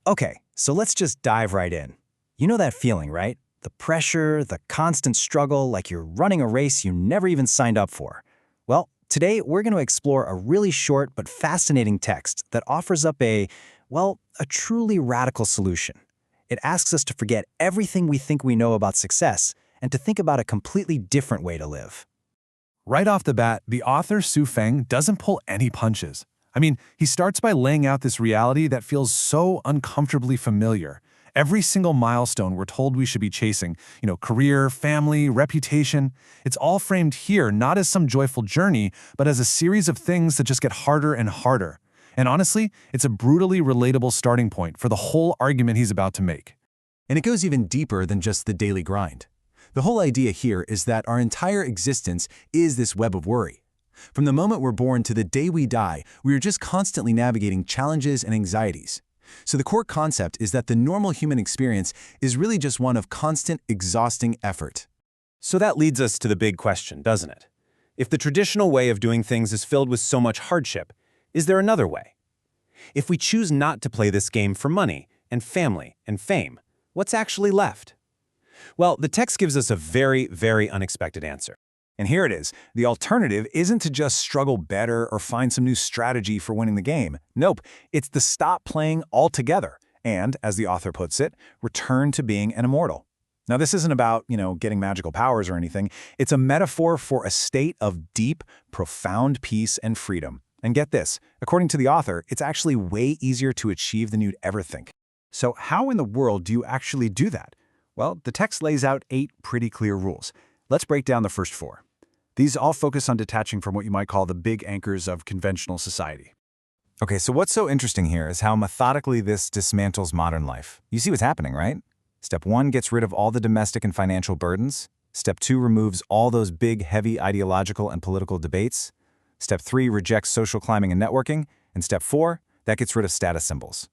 Okay, so let's just dive right in. You know that feeling, right? The pressure, the constant struggle, like you're running a race you never even signed up for. Well, today we're going to explore a really short but fascinating text that offers up a truly radical solution. It asks us to forget everything we think we know about success and to think about a completely different way to live. Right off the bat, the author Su Feng doesn't pull any punches. I mean, he starts by laying out this reality that feels so uncomfortably familiar. Every single milestone we're told we should be chasing, career, family, reputation, it's all framed here not as some joyful journey, but as a series of things that just get harder and harder. And honestly, it's a brutally relatable starting point for the whole argument he's about to make. And it goes even deeper than just the daily grind. The whole idea here is that our entire existence is this web of worry. From the moment we're born to the day we die, we are just constantly navigating challenges and anxieties. So the core concept is that the normal human experience is really just one of constant, exhausting effort. So that leads us to the big question, doesn't it? If the traditional way of doing things is filled with so much hardship, is there another way? If we choose not to play this game for money and family and fame, what's actually left? Well, the text gives us a very, very unexpected answer. And here it is. The alternative isn't to just struggle better or find some new strategy for winning the game. Nope, it's to stop playing altogether and, as the author puts it, return to being an immortal. Now, this isn't about, getting magical powers or anything. It's a metaphor for a state of deep, profound peace and freedom. And get this, according to the author, it's actually way easier to achieve than you'd ever think. So how in the world do you actually do that? Well, the text lays out 8 pretty clear rules. Let's break down the first 4. These all focus on detaching from what you might call the big anchors of conventional society. Okay, so what's so interesting here is how methodically this dismantles modern life. You see what's happening, right? Step 1 gets rid of all the domestic and financial burdens. Step 2 removes all those big, heavy ideological and political debates. Step 3 rejects social climbing and networking. And Step 4, that gets rid of status symbols.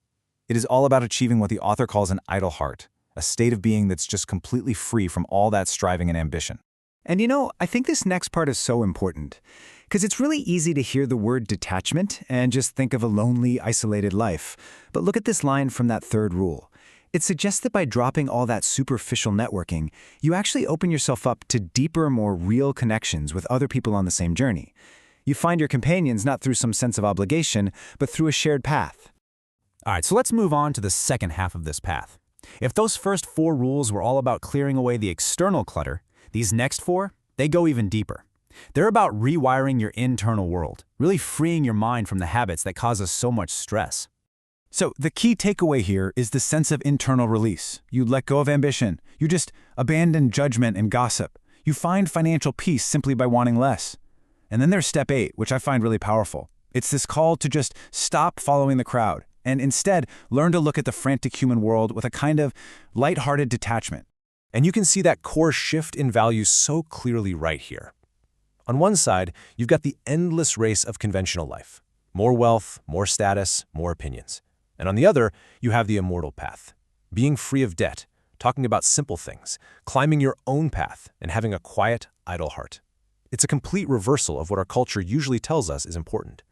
It is all about achieving what the author calls an idle heart, a state of being that's just completely free from all that striving and ambition. And I think this next part is so important, because it's really easy to hear the word detachment and just think of a lonely, isolated life. But look at this line from that 3rd rule. It suggests that by dropping all that superficial networking, you actually open yourself up to deeper, more real connections with other people on the same journey. You find your companions not through some sense of obligation, but through a shared path. All right, so let's move on to the second half of this path. If those first 4 rules were all about clearing away the external clutter, these next 4, they go even deeper. They're about rewiring your internal world, really freeing your mind from the habits that cause us so much stress. So the key takeaway here is the sense of internal release. You let go of ambition. You just abandon judgment and gossip. You find financial peace simply by wanting less. And then there's step 8, which I find really powerful. It's this call to just stop following the crowd and instead learn to look at the frantic human world with a kind of lighthearted detachment. And you can see that core shift in values so clearly right here. On one side, you've got the endless race of conventional life. More wealth, more status, more opinions. And on the other, you have the immortal path. Being free of debt, talking about simple things, climbing your own path, and having a quiet, idle heart. It's a complete reversal of what our culture usually tells us is important.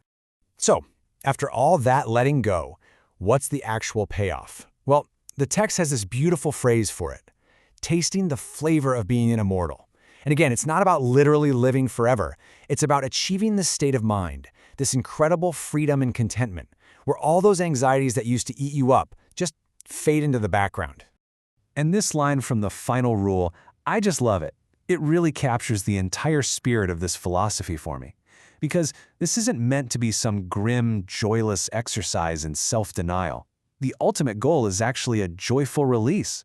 So, after all that letting go, what's the actual payoff? Well, the text has this beautiful phrase for it. Tasting the flavor of being an immortal. And again, it's not about literally living forever. It's about achieving this state of mind, this incredible freedom and contentment, where all those anxieties that used to eat you up just fade into the background. And this line from the final rule, I just love it. It really captures the entire spirit of this philosophy for me. Because this isn't meant to be some grim, joyless exercise in self-denial. The ultimate goal is actually a joyful release.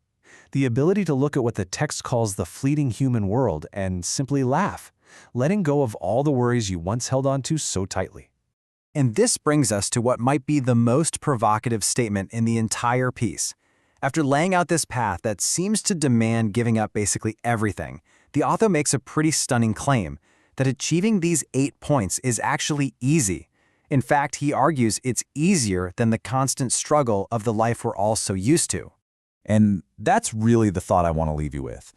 The ability to look at what the text calls the fleeting human world and simply laugh, letting go of all the worries you once held on to so tightly. And this brings us to what might be the most provocative statement in the entire piece. After laying out this path that seems to demand giving up basically everything, the author makes a pretty stunning claim that achieving these 8 points is actually easy. In fact, he argues it's easier than the constant struggle of the life we're all so used to. And that's really the thought I want to leave you with.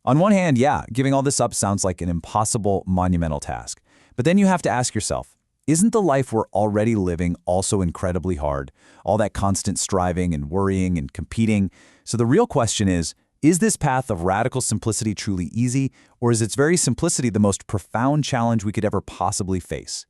On one hand, yeah, giving all this up sounds like an impossible, monumental task. But then you have to ask yourself, Isn't the life we're already living also incredibly hard? All that constant striving and worrying and competing. So the real question is this path of radical simplicity truly easy, or is its very simplicity the most profound challenge we could ever possibly face?